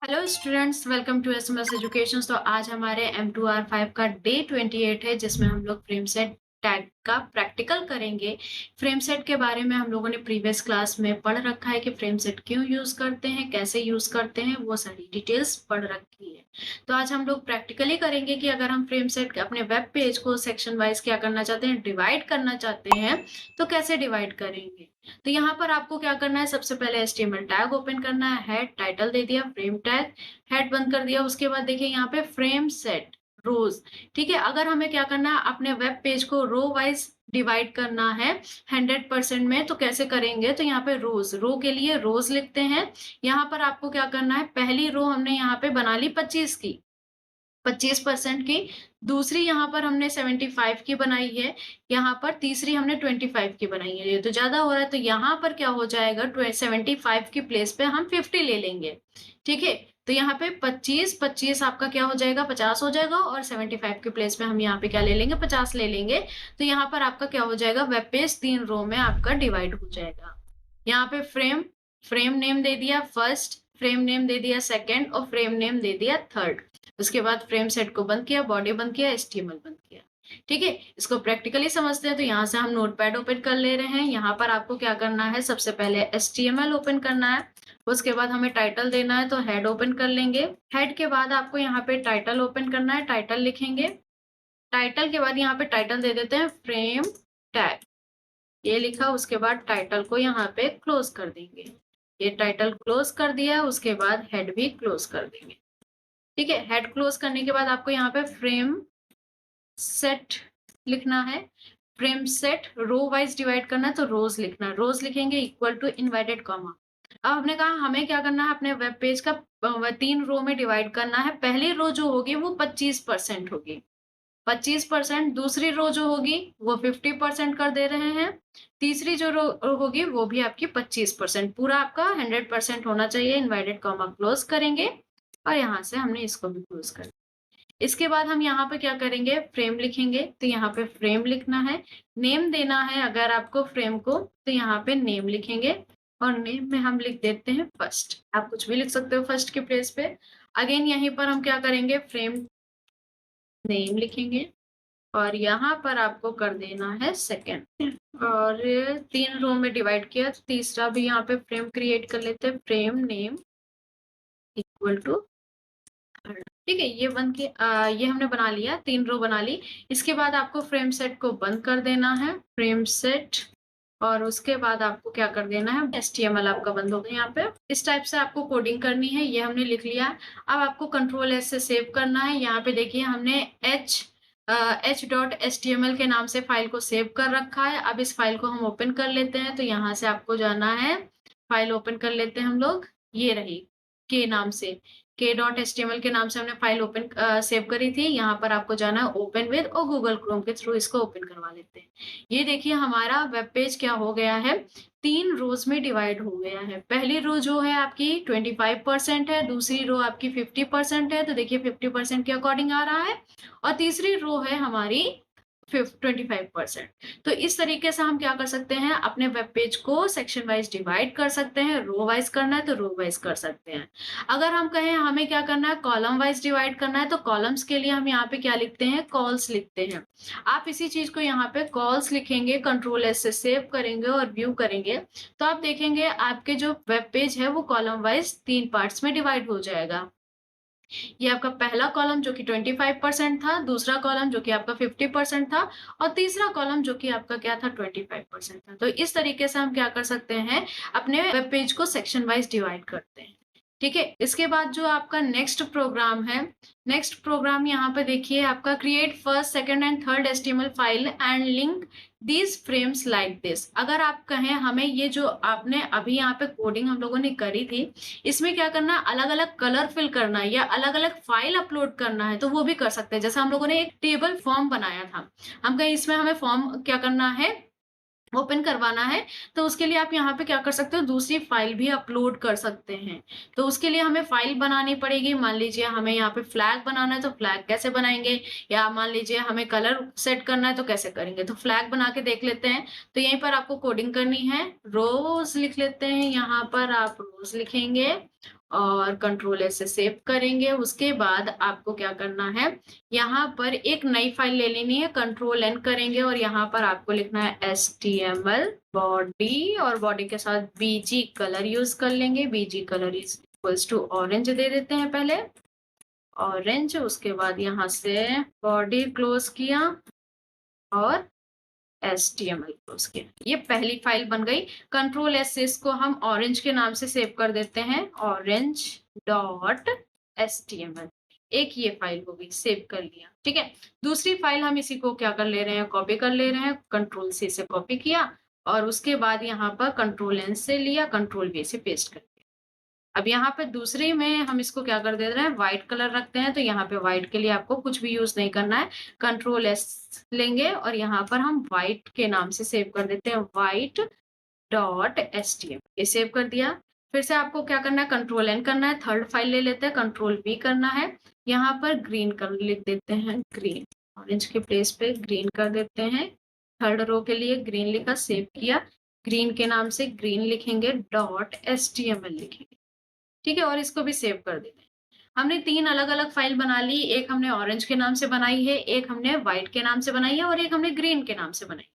Hello students, welcome to SMS education. तो आज हमारे M2R5 का डे 28 है, जिसमें हम लोग फ्रेम सेट टैग का प्रैक्टिकल करेंगे। फ्रेम सेट के बारे में हम लोगों ने प्रीवियस क्लास में पढ़ रखा है कि फ्रेम सेट क्यों यूज करते हैं, कैसे यूज करते हैं, वो सारी डिटेल्स पढ़ रखी है। तो आज हम लोग प्रैक्टिकली करेंगे कि अगर हम फ्रेम सेट अपने वेब पेज को सेक्शन वाइज क्या करना चाहते हैं, डिवाइड करना चाहते हैं, तो कैसे डिवाइड करेंगे। तो यहाँ पर आपको क्या करना है, सबसे पहले HTML टैग ओपन करना है, हेड टाइटल दे दिया, फ्रेम टैग, हेड बंद कर दिया। उसके बाद देखिए यहाँ पे फ्रेम सेट रोज। ठीक है, अगर हमें क्या करना है, अपने वेब पेज को रो वाइज डिवाइड करना है 100% में, तो कैसे करेंगे। तो यहाँ पे रोज, रो के लिए रोज लिखते हैं। यहाँ पर आपको क्या करना है, पहली रो हमने यहाँ पे बना ली 25 की, 25% की। दूसरी यहाँ पर हमने 75 की बनाई है। यहाँ पर तीसरी हमने 25 की बनाई है। ये तो ज्यादा हो रहा है, तो यहाँ पर क्या हो जाएगा, 75 की प्लेस पे हम 50 ले लेंगे। ठीक है, तो यहाँ पे 25 25 आपका क्या हो जाएगा, 50 हो जाएगा, और 75 की प्लेस पे हम यहाँ पे क्या ले लेंगे, 50 ले लेंगे। तो यहाँ पर आपका क्या हो जाएगा, वेब पेज 3 रो में आपका डिवाइड हो जाएगा। यहाँ पे फ्रेम, फ्रेम नेम दे दिया फर्स्ट, फ्रेम नेम दे दिया सेकंड, और फ्रेम नेम दे दिया थर्ड। उसके बाद फ्रेम सेट को बंद किया, बॉडी बंद किया, HTML बंद किया। ठीक है, इसको प्रैक्टिकली समझते हैं। तो यहाँ से हम नोटपैड ओपन कर ले रहे हैं। यहाँ पर आपको क्या करना है, सबसे पहले HTML ओपन करना है। उसके बाद हमें टाइटल देना है, तो हेड ओपन कर लेंगे। हेड के बाद आपको यहाँ पे टाइटल ओपन करना है, टाइटल लिखेंगे। टाइटल के बाद यहाँ पे टाइटल दे देते हैं फ्रेम टैग, ये लिखा। उसके बाद टाइटल को यहाँ पे क्लोज कर देंगे। ये टाइटल क्लोज कर दिया, उसके बाद हेड भी क्लोज कर देंगे। ठीक है, हेड क्लोज करने के बाद आपको यहाँ पे फ्रेम सेट लिखना है। Frame set row wise divide करना है, तो रोज लिखना है। रोज लिखेंगे इक्वल टू इनवर्टेड कॉमा। अब हमने कहा हमें क्या करना है, अपने वेब पेज का 3 रो में डिवाइड करना है। पहली रो जो होगी वो 25% होगी, 25%। दूसरी रो जो होगी वो 50% कर दे रहे हैं। तीसरी जो रो होगी वो भी आपकी 25%। पूरा आपका 100% होना चाहिए। इनवर्टेड कॉमा क्लोज करेंगे, और यहाँ से हमने इसको भी क्लोज कर। इसके बाद हम यहाँ पे क्या करेंगे, फ्रेम लिखेंगे। तो यहाँ पे फ्रेम लिखना है, नेम देना है अगर आपको फ्रेम को, तो यहाँ पे नेम लिखेंगे। और नेम में हम लिख देते हैं फर्स्ट। आप कुछ भी लिख सकते हो फर्स्ट के प्लेस पे। अगेन यहीं पर हम क्या करेंगे, फ्रेम नेम लिखेंगे, और यहाँ पर आपको कर देना है सेकेंड। और 3 रो में डिवाइड किया, तो तीसरा भी यहाँ पे फ्रेम क्रिएट कर लेते हैं, फ्रेम नेम इक्वल टू। ठीक है, ये बन के ये हमने बना लिया, 3 रो बना ली। इसके बाद आपको फ्रेम सेट को बंद कर देना है, फ्रेम सेट। और उसके बाद आपको क्या कर देना है, HTML आपका बंद हो गया। यहाँ पे इस टाइप से आपको कोडिंग करनी है। ये हमने लिख लिया। अब आपको Ctrl+S से सेव करना है। यहाँ पे देखिए हमने h.html के नाम से फाइल को सेव कर रखा है। अब इस फाइल को हम ओपन कर लेते हैं। तो यहाँ से आपको जाना है, फाइल ओपन कर लेते हैं हम लोग। ये रही के नाम से, k.html के नाम से हमने फाइल ओपन सेव करी थी। यहाँ पर आपको जाना है ओपन विद, और गूगल क्रोम के थ्रू इसको ओपन करवा लेते हैं। ये देखिए हमारा वेब पेज क्या हो गया है, 3 रोज में डिवाइड हो गया है। पहली रो जो है आपकी 25% है, दूसरी रो आपकी 50% है। तो देखिए 50% के अकॉर्डिंग आ रहा है, और तीसरी रो है हमारी 25%। तो इस तरीके से हम क्या कर सकते हैं, अपने वेब पेज को सेक्शन वाइज डिवाइड कर सकते हैं। रो वाइज करना है तो रो वाइज कर सकते हैं। अगर हम कहें हमें क्या करना है, कॉलम वाइज डिवाइड करना है, तो कॉलम्स के लिए हम यहाँ पे क्या लिखते हैं, कॉल्स लिखते हैं। आप इसी चीज को यहाँ पे कॉल्स लिखेंगे, Ctrl+S से सेव करेंगे और व्यू करेंगे, तो आप देखेंगे आपके जो वेब पेज है वो कॉलम वाइज 3 पार्ट्स में डिवाइड हो जाएगा। ये आपका पहला कॉलम जो कि 25% था, दूसरा कॉलम जो कि आपका 50% था, और तीसरा कॉलम जो कि आपका क्या था, 25% था। तो इस तरीके से हम क्या कर सकते हैं, अपने वेब पेज को सेक्शन वाइज डिवाइड करते हैं। ठीक है, इसके बाद जो आपका नेक्स्ट प्रोग्राम है, नेक्स्ट प्रोग्राम यहाँ पे देखिए आपका create first second and third HTML file and link these frames like this. अगर आप कहें हमें ये जो आपने अभी यहाँ पे कोडिंग हम लोगों ने करी थी, इसमें क्या करना है, अलग अलग कलर फिल करना है या अलग अलग फाइल अपलोड करना है, तो वो भी कर सकते हैं। जैसे हम लोगों ने एक टेबल फॉर्म बनाया था, हम कहें इसमें हमें फॉर्म क्या करना है, ओपन करवाना है, तो उसके लिए आप यहाँ पे क्या कर सकते हो, दूसरी फाइल भी अपलोड कर सकते हैं। तो उसके लिए हमें फाइल बनानी पड़ेगी। मान लीजिए हमें यहाँ पे फ्लैग बनाना है, तो फ्लैग कैसे बनाएंगे, या मान लीजिए हमें कलर सेट करना है तो कैसे करेंगे। तो फ्लैग बना के देख लेते हैं। तो यहीं पर आपको कोडिंग करनी है, रोज लिख लेते हैं। यहाँ पर आप रोज लिखेंगे, और कंट्रोल एस से सेव करेंगे। उसके बाद आपको क्या करना है, यहाँ पर एक नई फाइल ले लेनी है, कंट्रोल एन करेंगे और यहाँ पर आपको लिखना है एचटीएमएल बॉडी और बॉडी के साथ बीजी कलर यूज कर लेंगे। BG colour is equals to orange दे देते हैं पहले, ऑरेंज। उसके बाद यहाँ से बॉडी क्लोज किया और HTML क्लोज किया। ये पहली फाइल बन गई। कंट्रोल एस से इसको हम ऑरेंज के नाम से सेव कर देते हैं, ऑरेंज डॉट HTML। एक ये फाइल होगी, सेव कर लिया, ठीक है। दूसरी फाइल हम इसी को क्या कर ले रहे हैं, कॉपी कर ले रहे हैं। कंट्रोल सी से कॉपी किया और उसके बाद यहाँ पर कंट्रोल एन से लिया, कंट्रोल वी से पेस्ट कर दिया। अब यहाँ पे दूसरे में हम इसको क्या कर दे रहे हैं, व्हाइट कलर रखते हैं। तो यहाँ पे व्हाइट के लिए आपको कुछ भी यूज नहीं करना है, कंट्रोल एस लेंगे और यहाँ पर हम व्हाइट के नाम से सेव कर देते हैं, व्हाइट डॉट एचटीएमएल। ये सेव कर दिया। फिर से आपको क्या करना है, कंट्रोल एन करना है, थर्ड फाइल ले लेते हैं, कंट्रोल वी करना है। यहाँ पर ग्रीन कलर लिख देते हैं, ग्रीन, ऑरेंज के प्लेस पे ग्रीन कर देते हैं। थर्ड रो के लिए ग्रीन लिखा, सेव किया। ग्रीन के नाम से ग्रीन लिखेंगे, डॉट एचटीएमएल लिखेंगे, ठीक है। और इसको भी सेव कर देते हैं। हमने 3 अलग-अलग फाइल बना ली, एक हमने ऑरेंज के नाम से बनाई है, एक हमने व्हाइट के नाम से बनाई है और एक हमने ग्रीन के नाम से बनाई है।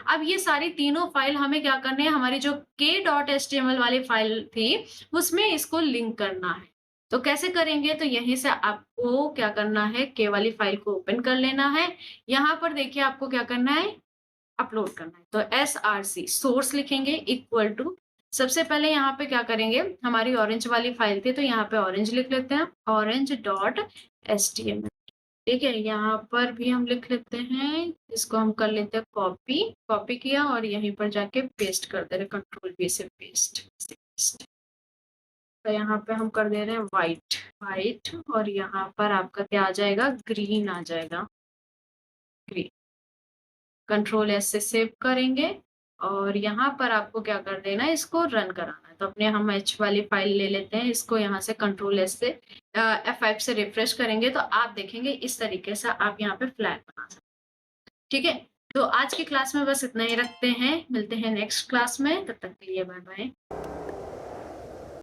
अब ये सारी तीनों फाइल हमें क्या करने हैं, हमारी जो k.html वाली फाइल थी, उसमें इसको लिंक करना है। तो कैसे करेंगे, तो यहीं से आपको क्या करना है, k वाली फाइल को ओपन कर लेना है। यहाँ पर देखिए आपको क्या करना है, अपलोड करना है। तो src सोर्स लिखेंगे इक्वल टू, सबसे पहले यहाँ पे क्या करेंगे, हमारी ऑरेंज वाली फाइल थी तो यहाँ पे ऑरेंज लिख लेते हैं, ऑरेंज डॉट एचटीएमएल, ठीक है। यहाँ पर भी हम लिख लेते हैं, इसको हम कर लेते हैं कॉपी, कॉपी किया और यहीं पर जाके पेस्ट कर दे रहे, कंट्रोल वी से पेस्ट। तो यहाँ पे हम कर दे रहे हैं व्हाइट, व्हाइट और यहाँ पर आपका क्या आ जाएगा, ग्रीन आ जाएगा, ग्रीन। कंट्रोल एस से सेव करेंगे और यहाँ पर आपको क्या कर देना है, इसको रन कराना है। तो अपने हम एच वाली फाइल ले लेते हैं, इसको यहाँ से कंट्रोल एस से F5 से रिफ्रेश करेंगे तो आप देखेंगे इस तरीके से आप यहाँ पे फ्लैग बना सकते हैं, ठीक है। तो आज की क्लास में बस इतना ही रखते हैं, मिलते हैं नेक्स्ट क्लास में, तब तक के लिए बाय बाय।